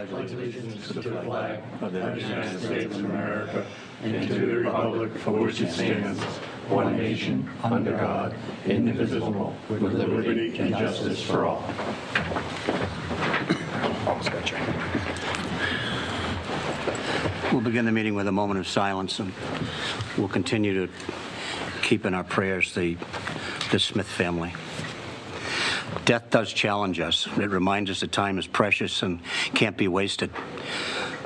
pledge allegiance to the flag of the United States of America and to the republic for which it stands, one nation, under God, indivisible, with liberty and justice for all. We'll begin the meeting with a moment of silence, and we'll continue to keep in our prayers the Smith family. Death does challenge us. It reminds us that time is precious and can't be wasted.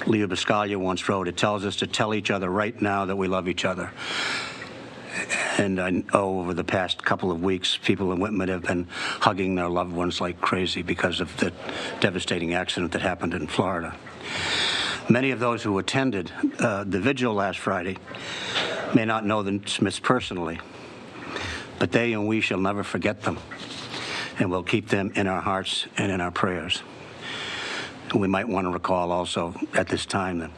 Leo Biscaglia once wrote, it tells us to tell each other right now that we love each other. And I know over the past couple of weeks, people in Whitman have been hugging their loved ones like crazy because of the devastating accident that happened in Florida. Many of those who attended the vigil last Friday may not know the Smiths personally, but they and we shall never forget them, and we'll keep them in our hearts and in our prayers. We might want to recall also at this time that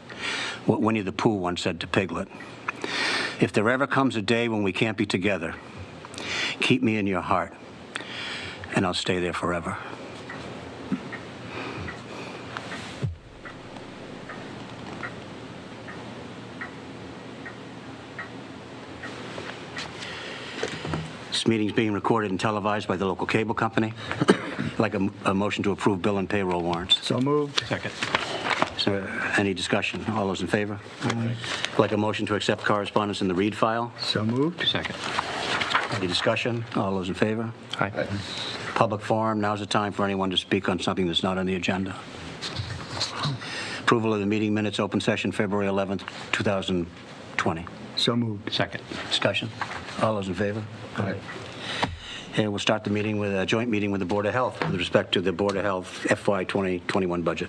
what Winnie the Pooh once said to Piglet, if there ever comes a day when we can't be together, keep me in your heart, and I'll stay there forever. This meeting is being recorded and televised by the local cable company. I'd like a motion to approve bill and payroll warrants. So moved. Second. Is there any discussion? All those in favor? I'd like a motion to accept correspondence in the read file. So moved. Second. Any discussion? All those in favor? Aye. Public forum, now's the time for anyone to speak on something that's not on the agenda. Approval of the meeting minutes, open session, February 11th, 2020. So moved. Second. Discussion? All those in favor? Aye. And we'll start the meeting with a joint meeting with the Board of Health with respect to the Board of Health FY 2021 budget.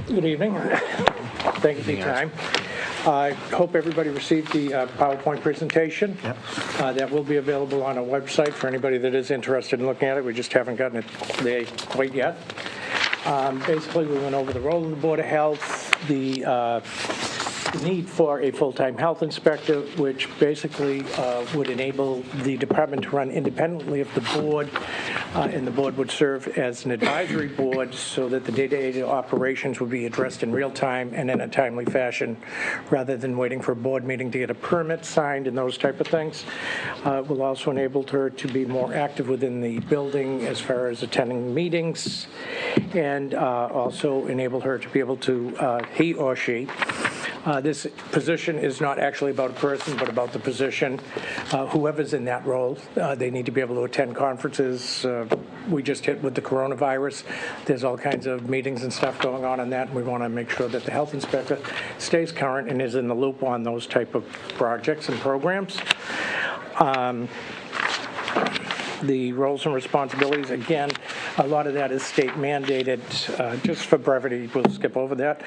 Good evening. Thank you for your time. I hope everybody received the PowerPoint presentation. Yep. That will be available on our website for anybody that is interested in looking at it. We just haven't gotten it there quite yet. Basically, we went over the role of the Board of Health, the need for a full-time health inspector, which basically would enable the department to run independently of the board, and the board would serve as an advisory board so that the day-to-day operations would be addressed in real time and in a timely fashion, rather than waiting for a board meeting to get a permit signed and those type of things. It will also enable her to be more active within the building as far as attending meetings, and also enable her to be able to, he or she, this position is not actually about a person, but about the position. Whoever's in that role, they need to be able to attend conferences. We just hit with the coronavirus. There's all kinds of meetings and stuff going on in that, and we want to make sure that the health inspector stays current and is in the loop on those type of projects and programs. The roles and responsibilities, again, a lot of that is state mandated. Just for brevity, we'll skip over that.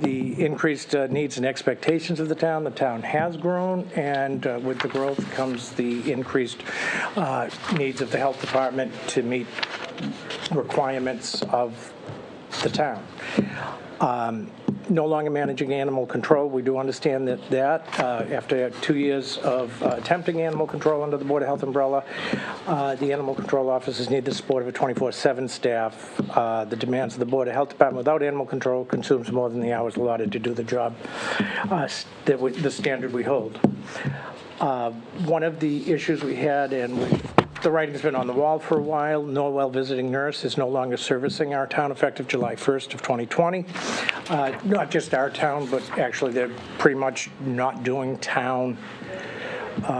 The increased needs and expectations of the town has grown, and with the growth comes the increased needs of the health department to meet requirements of the town. No longer managing animal control. We do understand that after 2 years of attempting animal control under the Board of Health umbrella, the animal control officers need the support of a 24/7 staff. The demands of the Board of Health Department without animal control consumes more than the hours allotted to do the job, the standard we hold. One of the issues we had, and the writing's been on the wall for a while, Norwell Visiting Nurse is no longer servicing our town effective July 1st of 2020. Not just our town, but actually they're pretty much not doing town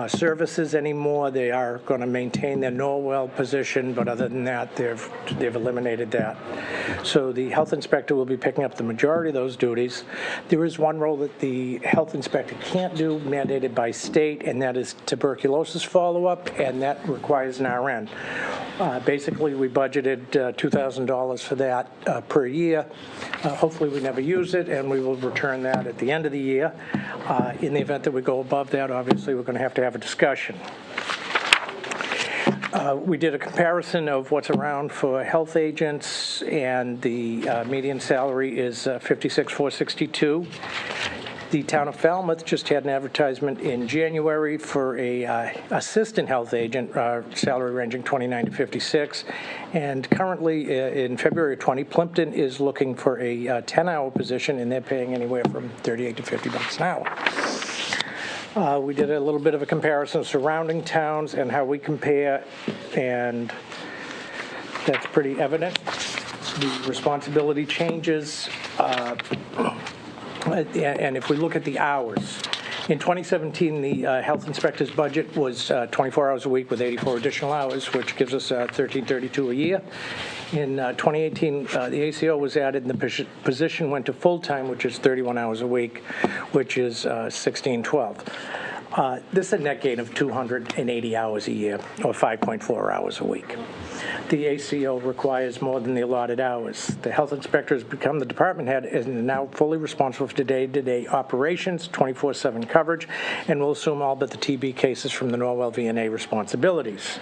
services anymore. They are going to maintain their Norwell position, but other than that, they've eliminated that. So the health inspector will be picking up the majority of those duties. There is one role that the health inspector can't do, mandated by state, and that is tuberculosis follow-up, and that requires an RN. Basically, we budgeted $2,000 for that per year. Hopefully we never use it, and we will return that at the end of the year. In the event that we go above that, obviously we're going to have a discussion. We did a comparison of what's around for health agents, and the median salary is $56,462. The town of Falmouth just had an advertisement in January for a assistant health agent, salary ranging 29 to 56. And currently, in February of 20, Plimpton is looking for a 10-hour position, and they're paying anywhere from $38 to $50 an hour. We did a little bit of a comparison of surrounding towns and how we compare, and that's pretty evident. The responsibility changes, and if we look at the hours, in 2017, the health inspector's budget was 24 hours a week with 84 additional hours, which gives us 1332 a year. In 2018, the ACO was added, and the position went to full-time, which is 31 hours a week, which is 1612. This is a net gain of 280 hours a year, or 5.4 hours a week. The ACO requires more than the allotted hours. The health inspector has become the department head and is now fully responsible for day-to-day operations, 24/7 coverage, and will assume all but the TB cases from the Norwell VNA responsibilities.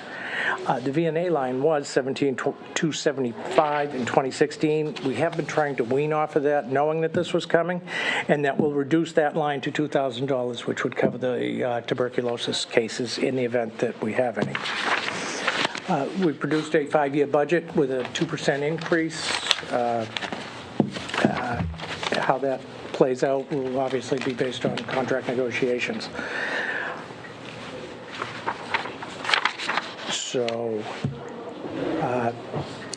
The VNA line was $17,275 in 2016. We have been trying to wean off of that, knowing that this was coming, and that will reduce that line to $2,000, which would cover the tuberculosis cases in the event that we have any. We produced a 5-year budget with a 2% increase. How that plays out will obviously be based on contract negotiations. So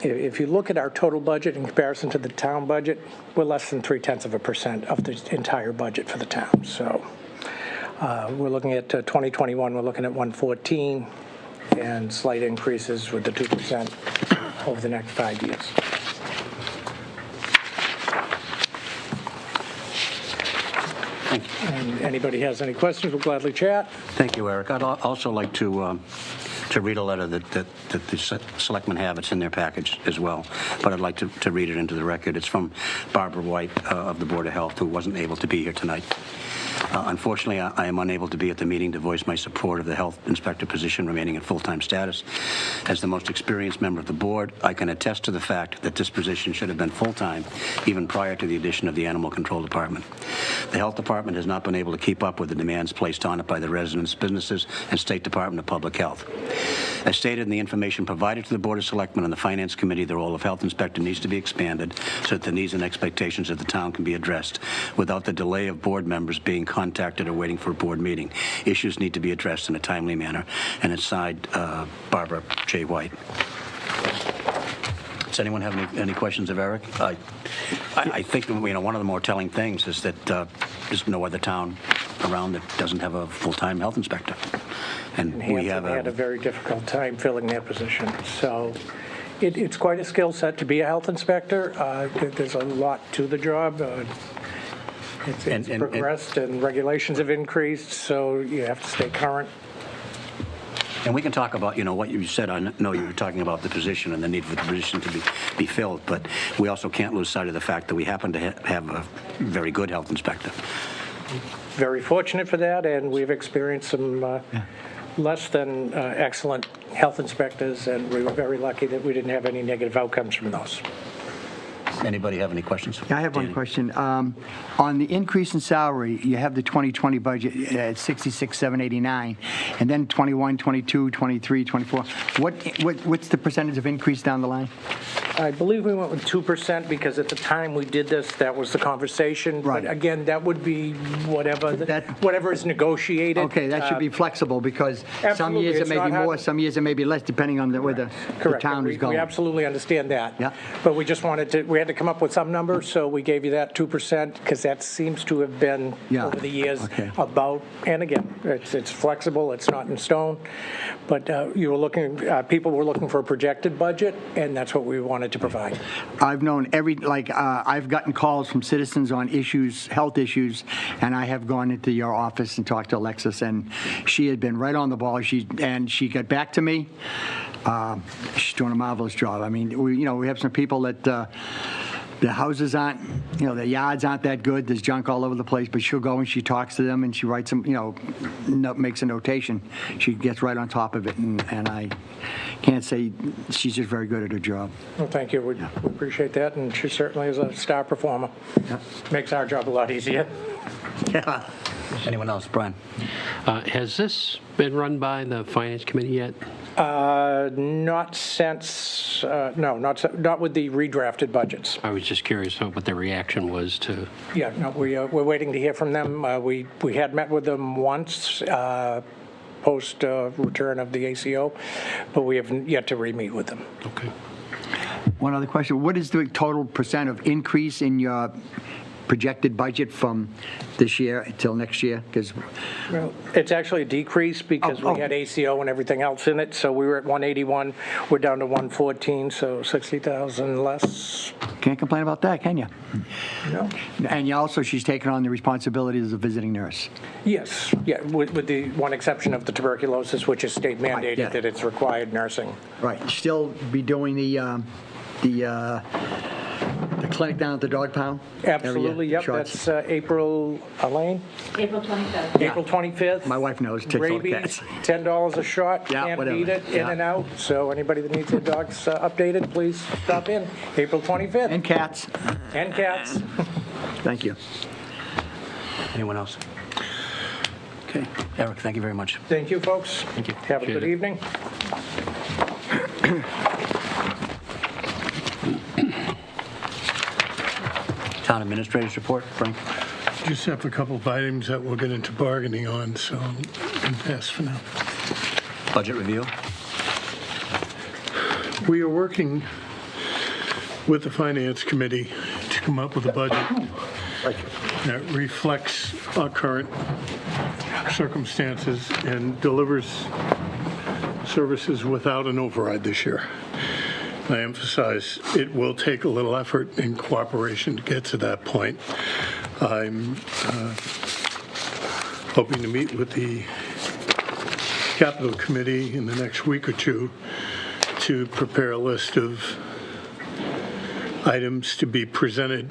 if you look at our total budget in comparison to the town budget, we're less than 0.3% of the entire budget for the town. So we're looking at 2021, we're looking at 114, and slight increases with the 2% over the next 5 years. Thank you. And anybody has any questions, we'll gladly chat. Thank you, Eric. I'd also like to read a letter that the selectmen have. It's in their package as well, but I'd like to read it into the record. It's from Barbara White of the Board of Health, who wasn't able to be here tonight. Unfortunately, I am unable to be at the meeting to voice my support of the health inspector position remaining in full-time status. As the most experienced member of the board, I can attest to the fact that this position should have been full-time even prior to the addition of the Animal Control Department. The Health Department has not been able to keep up with the demands placed on it by the residents, businesses, and State Department of Public Health. As stated in the information provided to the Board of Selectmen and the Finance Committee, the role of health inspector needs to be expanded so that the needs and expectations of the town can be addressed without the delay of board members being contacted or waiting for a board meeting. Issues need to be addressed in a timely manner. And it's signed Barbara J. White. Does anyone have any questions of Eric? I think one of the more telling things is that there's no other town around that doesn't have a full-time health inspector. And we have had a very difficult time filling that position. So it's quite a skill set to be a health inspector. There's a lot to the job. It's progressed and regulations have increased, so you have to stay current. And we can talk about, what you said. I know you were talking about the position and the need for the position to be filled, but we also can't lose sight of the fact that we happen to have a very good health inspector. Very fortunate for that, and we've experienced some less than excellent health inspectors, and we were very lucky that we didn't have any negative outcomes from those. Anybody have any questions? Yeah, I have one question. On the increase in salary, you have the 2020 budget at $66,789, and then 21, 22, 23, 24. What's the percentage of increase down the line? I believe we went with 2% because at the time we did this, that was the conversation. Right. But again, that would be whatever is negotiated. Okay, that should be flexible because some absolutely, years it it's may not be more, hard. some years it may be less, depending on where the town is going. We absolutely understand that. Yeah. But we just we had to come up with some number, so we gave you that 2% because that seems to have been over the years about, and again, it's flexible, it's not in stone. But people were looking for a projected budget, and that's what we wanted to provide. I've known I've gotten calls from citizens on issues, health issues, and I have gone into your office and talked to Alexis, and she had been right on the ball. She got back to me. She's doing a marvelous job. I mean, we have some people that the houses aren't, the yards aren't that good, there's junk all over the place, but she'll go and she talks to them and she writes them, makes a notation. She gets right on top of it, and I can't say, she's just very good at her job. Well, thank you. We appreciate that, and she certainly is a star performer. Yeah. Makes our job a lot easier. Yeah. Anyone else? Brian? Has this been run by the Finance Committee yet? Not since, no, not with the redrafted budgets. I was just curious what their reaction was to. Yeah, no, we're waiting to hear from them. We had met with them once, post return of the ACO, but we have yet to re-meet with them. Okay. One other question. What is the total percent of increase in your projected budget from this year until next year? Because Well, it's actually a decrease because Oh, we had ACO and everything else in it, so we were at 181, we're down to 114, so 60,000 less. can't complain about that, can you? No. And she's taken on the responsibilities as a visiting nurse. Yes, yeah, with the one exception of the tuberculosis, which is state mandated yeah. that it's required nursing. Right. Still be doing the clinic down at the dog pound? Absolutely, area, yep, shots. that's April, Elaine? April 25th. Yeah. April 25th. My wife knows, takes all the Rabies, cats. $10 a shot, Yeah, can't whatever. beat it, in Yeah. and out. So anybody that needs their dogs updated, please stop in, April 25th. And cats. And cats. Thank you. Anyone else? Okay. Eric, thank you very much. Thank you, folks. Thank you. Have a good Appreciate it. evening. Town Administrator's report, Frank? Just have a couple of items that we'll get into bargaining on, so I'm going to pass for now. Budget review? We are working with the Finance Committee to come up with a budget that reflects our current circumstances and delivers services without an override this year. I emphasize it will take a little effort and cooperation to get to that point. I'm hoping to meet with the Capital Committee in the next week or two to prepare a list of items to be presented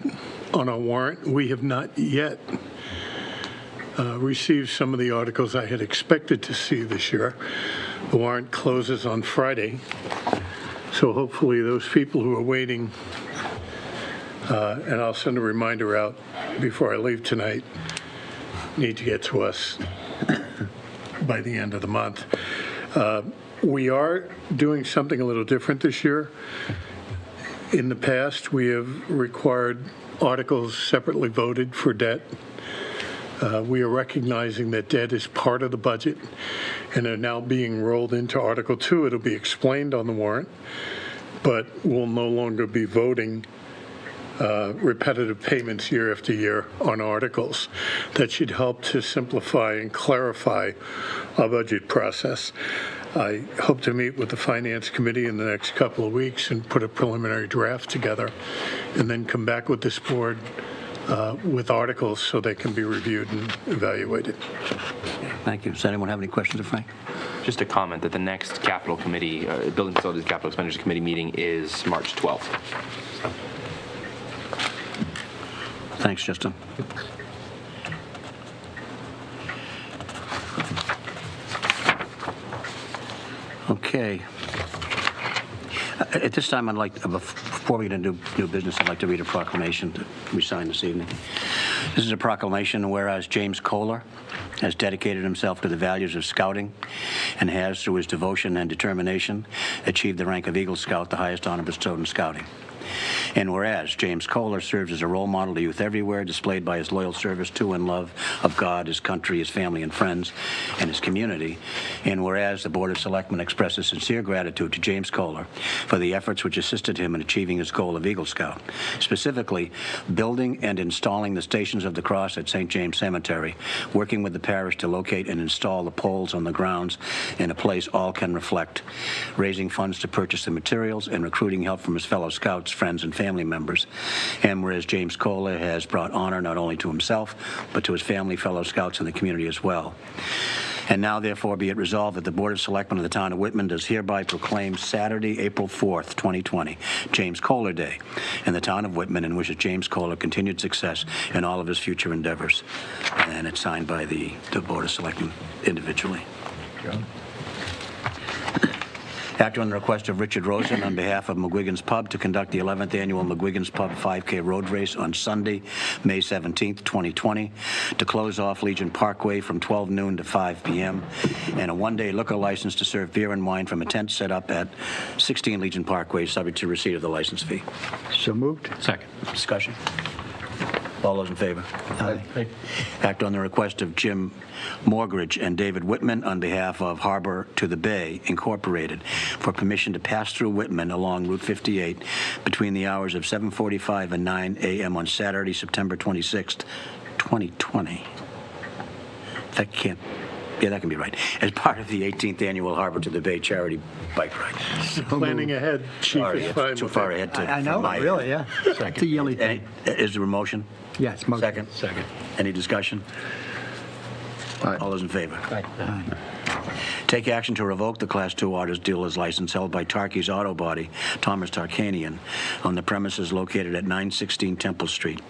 on a warrant. We have not yet received some of the articles I had expected to see this year. The warrant closes on Friday, so hopefully those people who are waiting, and I'll send a reminder out before I leave tonight, need to get to us by the end of the month. We are doing something a little different this year. In the past, we have required articles separately voted for debt. We are recognizing that debt is part of the budget and are now being rolled into Article 2. It'll be explained on the warrant, but we'll no longer be voting repetitive payments year after year on articles. That should help to simplify and clarify our budget process. I hope to meet with the Finance Committee in the next couple of weeks and put a preliminary draft together and then come back with this board with articles so they can be reviewed and evaluated. Thank you. Does anyone have any questions of Frank? Just a comment that the next Capital Committee, Building Facilities Capital Expenditures Committee meeting is March 12th. Thanks, Justin. Okay. At this time, I'd like, before we get into new business, I'd like to read a proclamation that we signed this evening. This is a proclamation whereas James Kohler has dedicated himself to the values of scouting and has, through his devotion and determination, achieved the rank of Eagle Scout, the highest honor bestowed in scouting. And whereas James Kohler serves as a role model to youth everywhere, displayed by his loyal service to and love of God, his country, his family and friends, and his community. And whereas the Board of Selectmen expresses sincere gratitude to James Kohler for the efforts which assisted him in achieving his goal of Eagle Scout, specifically building and installing the Stations of the Cross at St. James Cemetery, working with the parish to locate and install the poles on the grounds in a place all can reflect, raising funds to purchase the materials, and recruiting help from his fellow scouts, friends, and family members. And whereas James Kohler has brought honor not only to himself, but to his family, fellow scouts, and the community as well. And now therefore be it resolved that the Board of Selectmen of the Town of Whitman does hereby proclaim Saturday, April 4th, 2020, James Kohler Day in the Town of Whitman, and wishes James Kohler continued success in all of his future endeavors. And it's signed by the Board of Selectmen individually. Act on the request of Richard Rosen on behalf of McGuigan's Pub to conduct the 11th Annual McGuigan's Pub 5K Road Race on Sunday, May 17th, 2020, to close off Legion Parkway from 12 noon to 5 p.m., and a one-day liquor license to serve beer and wine from a tent set up at 16 Legion Parkway, subject to receipt of the license fee. So moved. Second. Discussion? All those in favor? Aye. Act on the request of Jim Morgridge and David Whitman on behalf of Harbor to the Bay Incorporated for permission to pass through Whitman along Route 58 between the hours of 7:45 and 9 a.m. on Saturday, September 26th, 2020. That can't, yeah, that can be right. As part of the 18th Annual Harbor to the Bay Charity Bike Ride. Planning ahead, chief Sorry, is fine it's too with far that. ahead to. I know, my- really, yeah. It's a yearly thing. Is there a motion? Yes, motion. Second? Second. Any discussion? Aye. All those in favor? Take action to revoke the Class II Autos dealer's license held by Tarkey's Auto Body, Thomas Tarkanian, on the premises located at 916 Temple Street.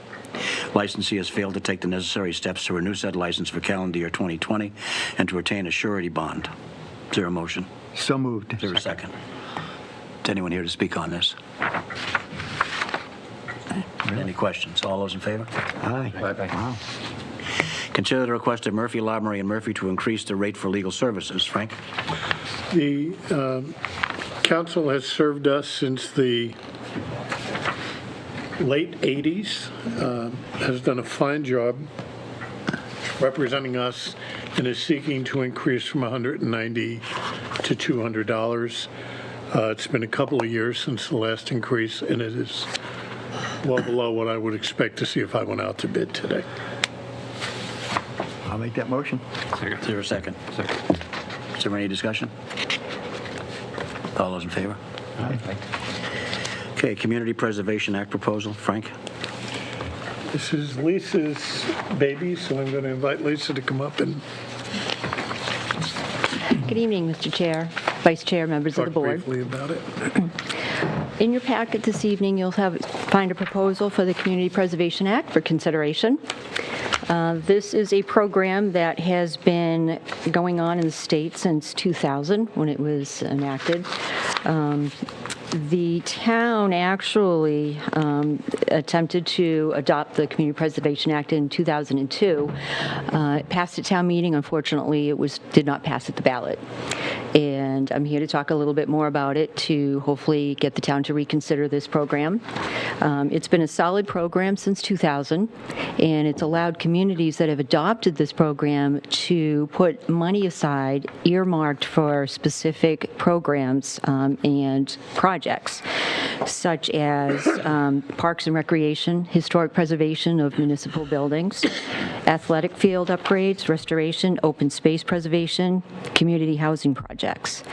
Licensee has failed to take the necessary steps to renew said license for calendar year 2020 and to retain a surety bond. Is there a motion? So moved. Is there a second? Is anyone here to speak on this? Any questions? All those in favor? Aye. Wow. Consider the request of Murphy, Lowery, and Murphy to increase the rate for legal services. Frank? The council has served us since the late 80s, has done a fine job representing us, and is seeking to increase from $190 to $200. It's been a couple of years since the last increase, and it is well below what I would expect to see if I went out to bid today. I'll make that motion. Is there a second? Second. Is there any discussion? All those in favor? Okay, Community Preservation Act proposal. Frank? This is Lisa's baby, so I'm going to invite Lisa to come up and Good evening, Mr. Chair, Vice Chair, members of the talk board. briefly about it. In your packet this evening, you'll find a proposal for the Community Preservation Act for consideration. This is a program that has been going on in the state since 2000, when it was enacted. The town actually attempted to adopt the Community Preservation Act in 2002. It passed at town meeting. Unfortunately, it did not pass at the ballot. And I'm here to talk a little bit more about it to hopefully get the town to reconsider this program. It's been a solid program since 2000, and it's allowed communities that have adopted this program to put money aside earmarked for specific programs and projects, such as parks and recreation, historic preservation of municipal buildings, athletic field upgrades, restoration, open space preservation, community housing projects.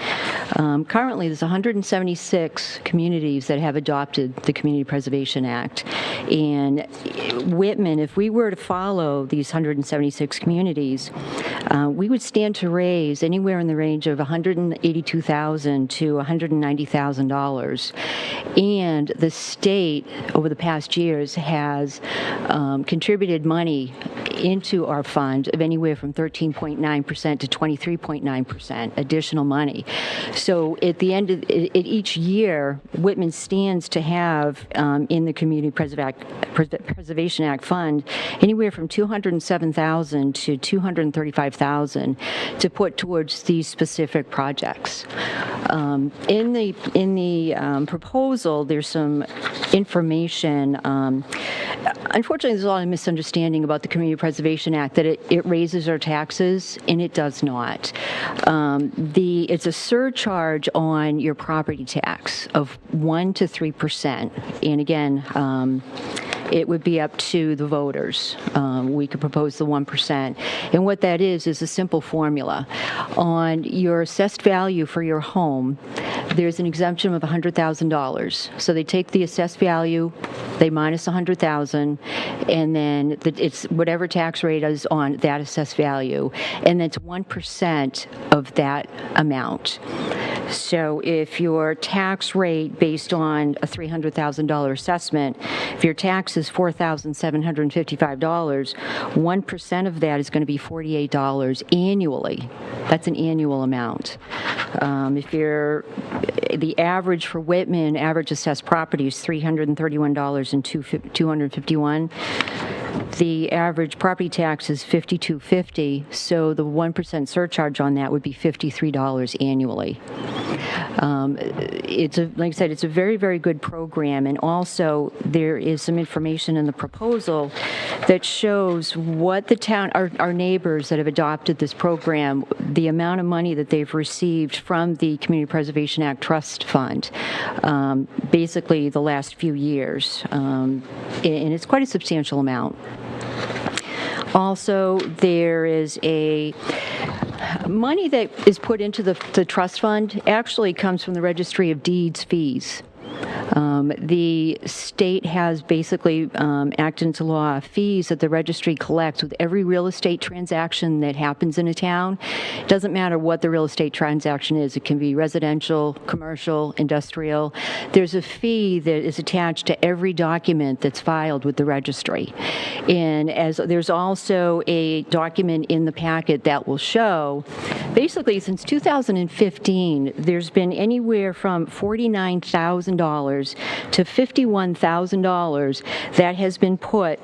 Currently, there's 176 communities that have adopted the Community Preservation Act. And Whitman, if we were to follow these 176 communities, we would stand to raise anywhere in the range of $182,000 to $190,000. And the state, over the past years, has contributed money into our fund of anywhere from 13.9% to 23.9% additional money. So at the end of each year, Whitman stands to have in the Community Preservation Act fund anywhere from $207,000 to $235,000 to put towards these specific projects. In the proposal, there's some information. Unfortunately, there's a lot of misunderstanding about the Community Preservation Act, that it raises our taxes, and it does not. It's a surcharge on your property tax of 1% to 3%. And again, it would be up to the voters. We could propose the 1%. And what that is a simple formula. On your assessed value for your home, there's an exemption of $100,000. So they take the assessed value, they minus $100,000, and then it's whatever tax rate is on that assessed value, and that's 1% of that amount. So if your tax rate based on a $300,000 assessment, if your tax is $4,755, 1% of that is going to be $48 annually. That's an annual amount. The average for Whitman, average assessed property is $331,251. The average property tax is $52.50, so the 1% surcharge on that would be $53 annually. Like I said, it's a very, very good program, and also there is some information in the proposal that shows what the town, our neighbors that have adopted this program, the amount of money that they've received from the Community Preservation Act Trust Fund, basically the last few years, and it's quite a substantial amount. Also, there is money that is put into the trust fund actually comes from the Registry of Deeds fees. The state has basically acted into law fees that the registry collects with every real estate transaction that happens in a town. It doesn't matter what the real estate transaction is. It can be residential, commercial, industrial. There's a fee that is attached to every document that's filed with the registry. And as there's also a document in the packet that will show, basically since 2015, there's been anywhere from $49,000 to $51,000 that has been put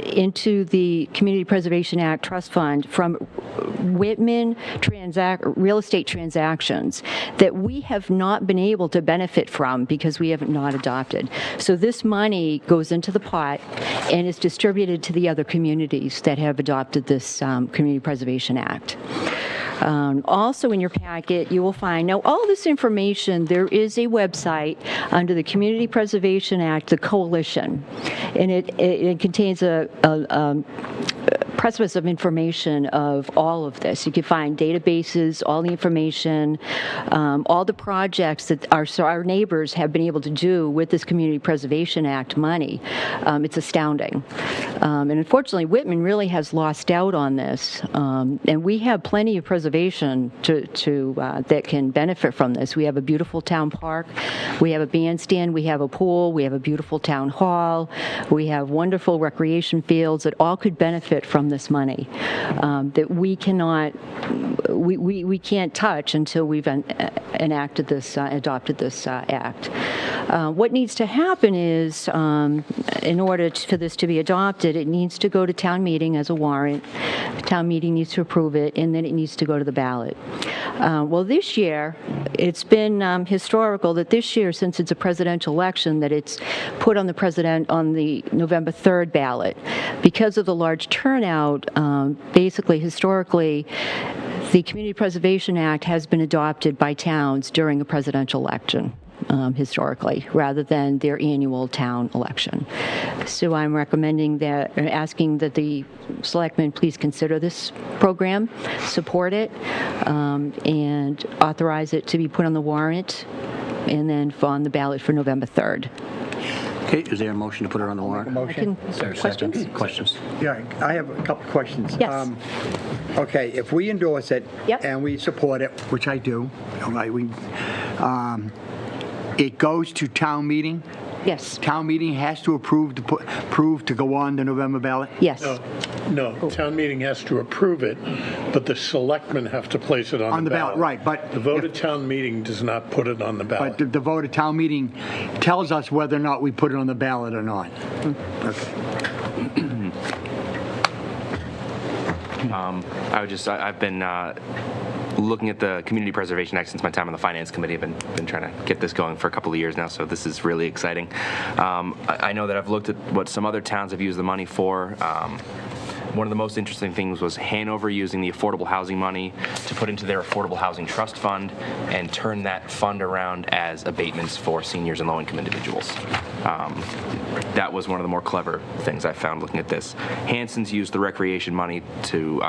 into the Community Preservation Act Trust Fund from Whitman real estate transactions that we have not been able to benefit from because we have not adopted. So this money goes into the pot and is distributed to the other communities that have adopted this Community Preservation Act. Also in your packet, you will find, now all this information, there is a website under the Community Preservation Act, the Coalition, and it contains a precipice of information of all of this. You can find databases, all the information, all the projects that our neighbors have been able to do with this Community Preservation Act money. It's astounding. And unfortunately, Whitman really has lost out on this, and we have plenty of preservation that can benefit from this. We have a beautiful town park, we have a bandstand, we have a pool, we have a beautiful town hall, we have wonderful recreation fields that all could benefit from this money that we can't touch until we've adopted this act. What needs to happen is, in order for this to be adopted, it needs to go to town meeting as a warrant. The town meeting needs to approve it, and then it needs to go to the ballot. Well, this year, it's been historical that this year, since it's a presidential election, that it's put on the November 3rd ballot. Because of the large turnout, basically, historically, the Community Preservation Act has been adopted by towns during a presidential election. Historically, rather than their annual town election. So I'm asking that the selectmen please consider this program, support it, and authorize it to be put on the warrant and then on the ballot for November 3rd. Okay, is there a motion to put it on the warrant? Questions? Questions? Yeah, I have a couple questions. Yes. Okay, if we endorse it Yep. and we support it, which I do, it goes to town meeting. Yes. Town meeting has to approve to go on the November ballot? Yes. No, town meeting has to approve it, but the selectmen have to place it on the ballot. Right, but The vote of town meeting does not put it on the ballot. But the vote of town meeting tells us whether or not we put it on the ballot or not. Okay. I've been looking at the Community Preservation Act since my time on the Finance Committee. I've been trying to get this going for a couple of years now, so this is really exciting. I know that I've looked at what some other towns have used the money for. One of the most interesting things was Hanover using the affordable housing money to put into their affordable housing trust fund and turn that fund around as abatements for seniors and low-income individuals. that was one of the more clever things I found looking at this. Hanson's used the recreation money to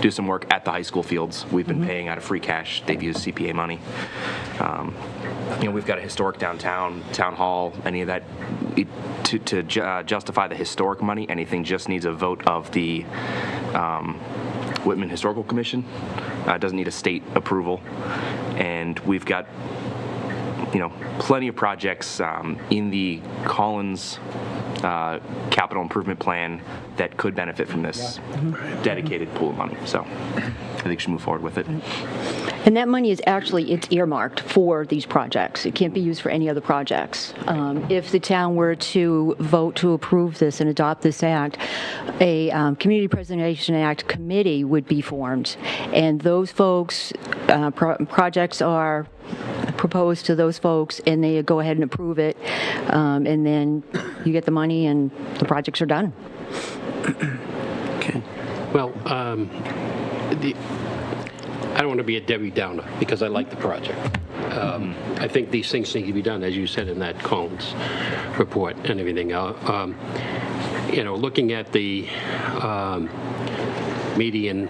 do some work at the high school fields. We've been paying out of free cash. They've used CPA money. We've got a historic downtown, town hall, any of that. To justify the historic money, anything just needs a vote of the Whitman Historical Commission. It doesn't need a state approval. And we've got plenty of projects in the Collins capital improvement plan that could benefit from this dedicated pool of money. So I think we should move forward with it. And that money is actually, it's earmarked for these projects. It can't be used for any other projects. If the town were to vote to approve this and adopt this act, a Community Preservation Act committee would be formed. And those folks, projects are proposed to those folks, and they go ahead and approve it. And then you get the money, and the projects are done. Okay. Well, I don't want to be a Debbie Downer because I like the project. I think these things need to be done, as you said in that Collins report and everything. Looking at the median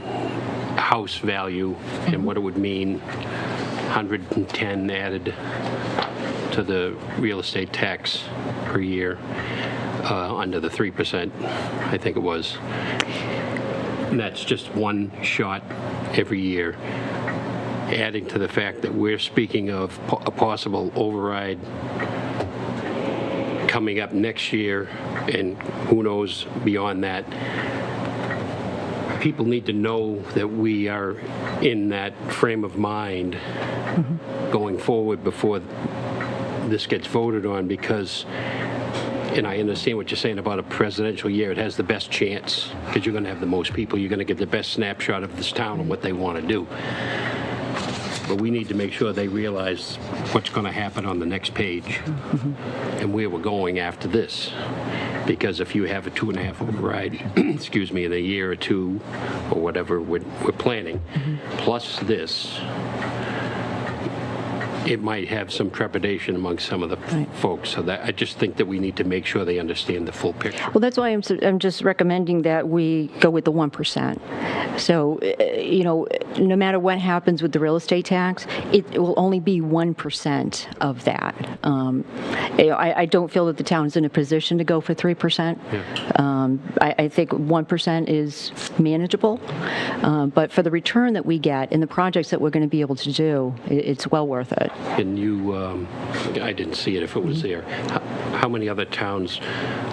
house value and what it would mean, 110 added to the real estate tax per year under the 3%, I think it was. And that's just one shot every year, adding to the fact that we're speaking of a possible override coming up next year, and who knows beyond that. People need to know that we are in that frame of mind going forward before this gets voted on, because, and I understand what you're saying about a presidential year, it has the best chance because you're going to have the most people. You're going to get the best snapshot of this town and what they want to do. But we need to make sure they realize what's going to happen on the next page and where we're going after this. Because if you have a 2.5 override, excuse me, in a year or two or whatever we're planning, plus this, it might have some trepidation among some of the folks. So that I just think that we need to make sure they understand the full picture. Well, that's why I'm just recommending that we go with the 1%. So, no matter what happens with the real estate tax, it will only be 1% of that. I don't feel that the town's in a position to go for 3%. I think 1% is manageable, but for the return that we get and the projects that we're going to be able to do, it's well worth it. And you, I didn't see it if it was there. How many other towns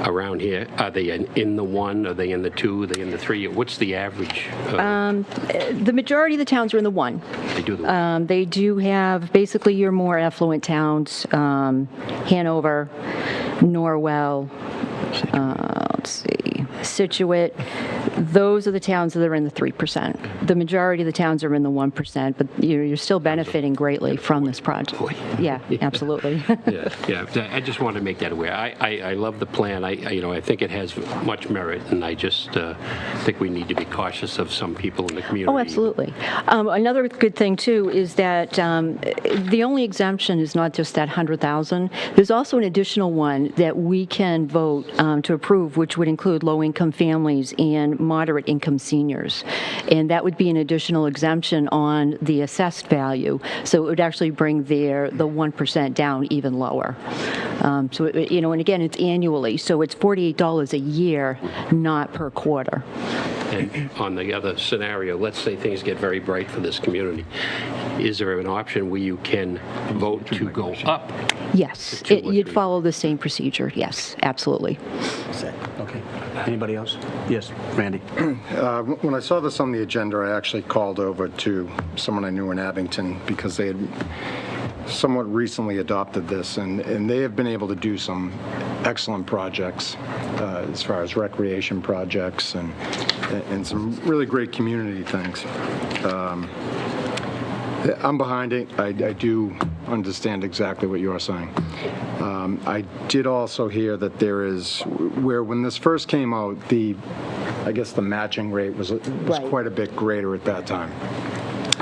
around here, are they in the 1? Are they in the 2? Are they in the 3? What's the average? The majority of the towns are in the 1. They do the 1. They do have basically your more affluent towns, Hanover, Norwell, let's see, Situate. Those are the towns that are in the 3%. The majority of the towns are in the 1%, but you're still benefiting greatly from this project. Yeah, absolutely. Yeah. I just wanted to make that aware. I love the plan. I think it has much merit, and I just think we need to be cautious of some people in the community. Oh, absolutely. Another good thing too is that the only exemption is not just that $100,000. There's also an additional one that we can vote to approve, which would include low-income families and moderate-income seniors, and that would be an additional exemption on the assessed value. So it would actually bring the 1% down even lower. And again, it's annually, so it's $48 a year, not per quarter. And on the other scenario, let's say things get very bright for this community. Is there an option where you can vote to go up? Yes, you'd follow the same procedure. Yes, absolutely. Okay. Anybody else? Yes, Randy. When I saw this on the agenda, I actually called over to someone I knew in Abington because they had somewhat recently adopted this, and they have been able to do some excellent projects as far as recreation projects and some really great community things. I'm behind it. I do understand exactly what you're saying. I did also hear that there is, when this first came out, I guess the matching rate was Right. quite a bit greater at that time.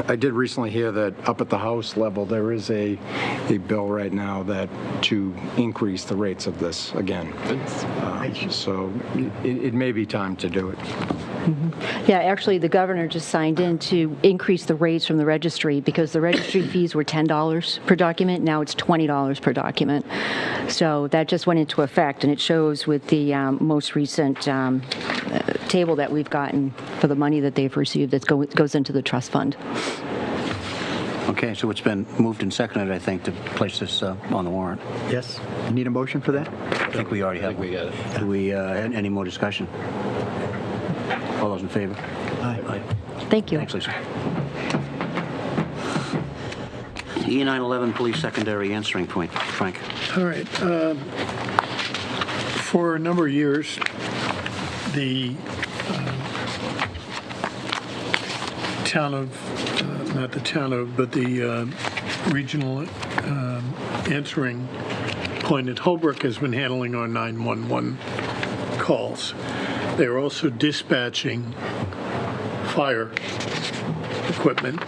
I did recently hear that up at the House level, there is a bill right now that to increase the rates of this again. So it may be time to do it. Yeah, actually, the governor just signed in to increase the rates from the registry because the registry fees were $10 per document. Now it's $20 per document. So that just went into effect, and it shows with the most recent table that we've gotten for the money that they've received that goes into the trust fund. Okay, so it's been moved and seconded, I think, to place this on the warrant. Yes? You need a motion for that? I think we already have. I think we got it. Do we, any more discussion? All those in favor? Aye. Thank you. Thanks, Lisa. E911 Police Secondary Answering Point. Frank. All right. For a number of years, the regional answering point at Holbrook has been handling our 911 calls. They're also dispatching fire equipment,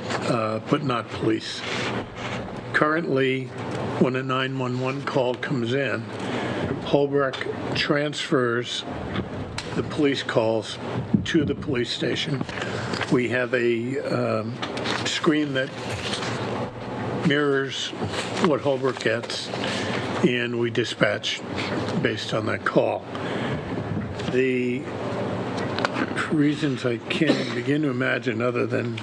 but not police. Currently, when a 911 call comes in, Holbrook transfers the police calls to the police station. We have a screen that mirrors what Holbrook gets, and we dispatch based on that call. The reasons I can't begin to imagine other than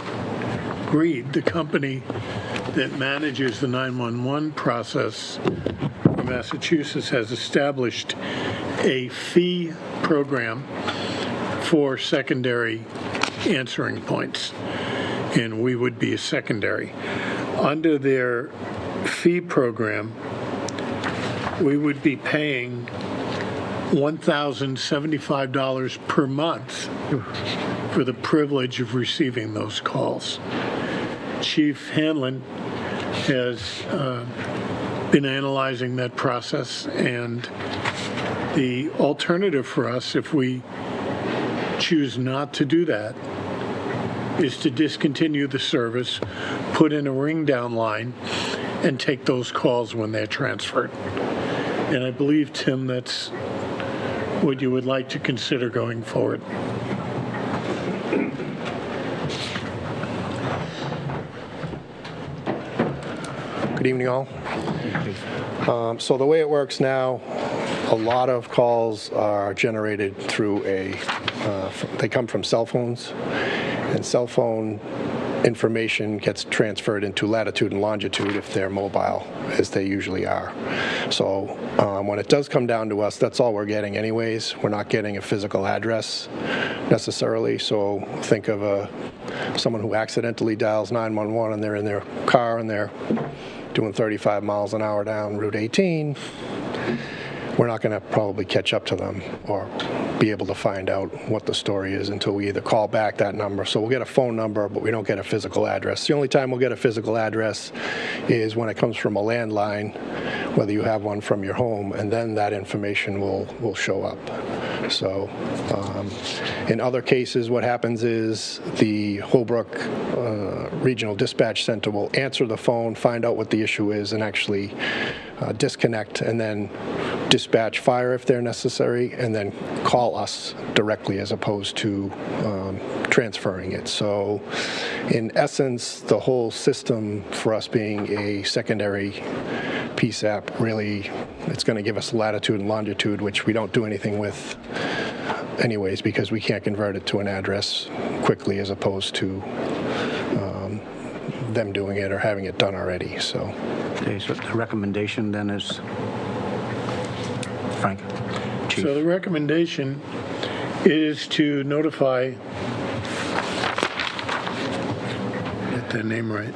greed, the company that manages the 911 process in Massachusetts has established a fee program for secondary answering points, and we would be a secondary. Under their fee program, we would be paying $1,075 per month for the privilege of receiving those calls. Chief Hanlon has been analyzing that process, and the alternative for us, if we choose not to do that, is to discontinue the service, put in a ring down line, and take those calls when they're transferred. And I believe, Tim, that's what you would like to consider going forward. Good evening, all. So the way it works now, a lot of calls are generated through they come from cell phones, and cell phone information gets transferred into latitude and longitude if they're mobile, as they usually are. So when it does come down to us, that's all we're getting anyways. We're not getting a physical address necessarily. So think of someone who accidentally dials 911 and they're in their car and they're doing 35 miles an hour down Route 18. We're not going to probably catch up to them or be able to find out what the story is until we either call back that number. So we'll get a phone number, but we don't get a physical address. The only time we'll get a physical address is when it comes from a landline, whether you have one from your home, and then that information will show up. So in other cases, what happens is the Holbrook Regional Dispatch Center will answer the phone, find out what the issue is, and actually disconnect and then dispatch fire if they're necessary, and then call us directly as opposed to transferring it. So in essence, the whole system for us being a secondary PSAP, really, it's going to give us latitude and longitude, which we don't do anything with anyways because we can't convert it to an address quickly as opposed to them doing it or having it done already. So. Okay, so the recommendation then is, Frank? Chief. So the recommendation is to notify, get their name right.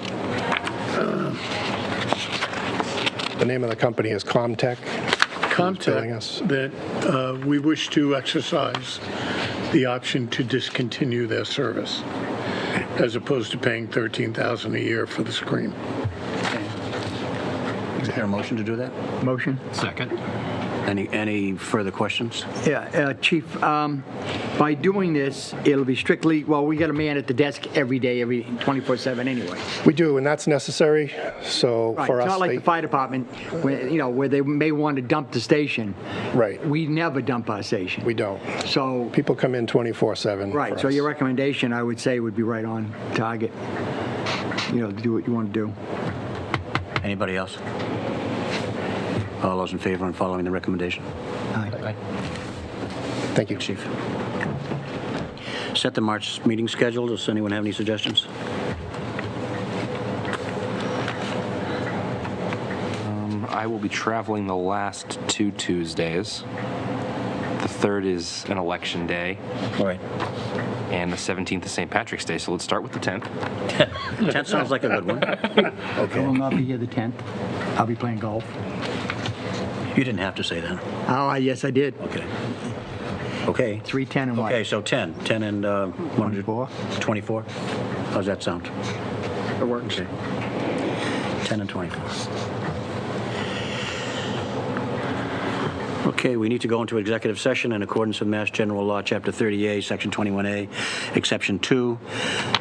The name of the company is Comtech. Telling us. That we wish to exercise the option to discontinue their service as opposed to paying $13,000 a year for the screen. Is there a motion to do that? Motion? Second. Any further questions? Yeah, Chief, by doing this, it'll be strictly, well, we got a man at the desk every day, 24/7 anyway. We do, and that's necessary, so Right, for us... it's not like they- the fire department, where they may want to dump the station. Right. We never dump our station. We don't. So, People come in 24/7 right, for so us. your recommendation, I would say, would be right on target, to do what you want to do. Anybody else? All those in favor and following the recommendation? Aye. Thank you. Chief. Set the March meeting schedule. Does anyone have any suggestions? I will be traveling the last 2 Tuesdays. The 3rd is an election day, All right. and the 17th is St. Patrick's Day, so let's start with the 10th. 10 sounds like a good one. I will not be here the 10th. I'll be playing golf. You didn't have to say that. Oh, yes, I did. Okay. Okay. 3:10 and what? Okay, so 10. 10 and 24. 24? How's that sound? It works. Okay. 10 and 24. Okay, we need to go into executive session in accordance with Mass General Law, Chapter 30A, Section 21A, Exception 2,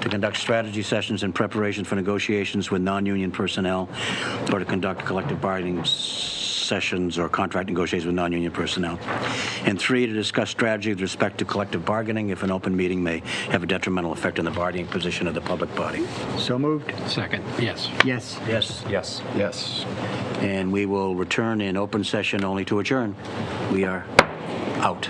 to conduct strategy sessions in preparation for negotiations with non-union personnel or to conduct collective bargaining sessions or contract negotiations with non-union personnel. And 3, to discuss strategy with respect to collective bargaining if an open meeting may have a detrimental effect on the bargaining position of the public body. So moved? Second, yes. Yes. Yes. Yes. Yes. And we will return in open session only to adjourn. We are out.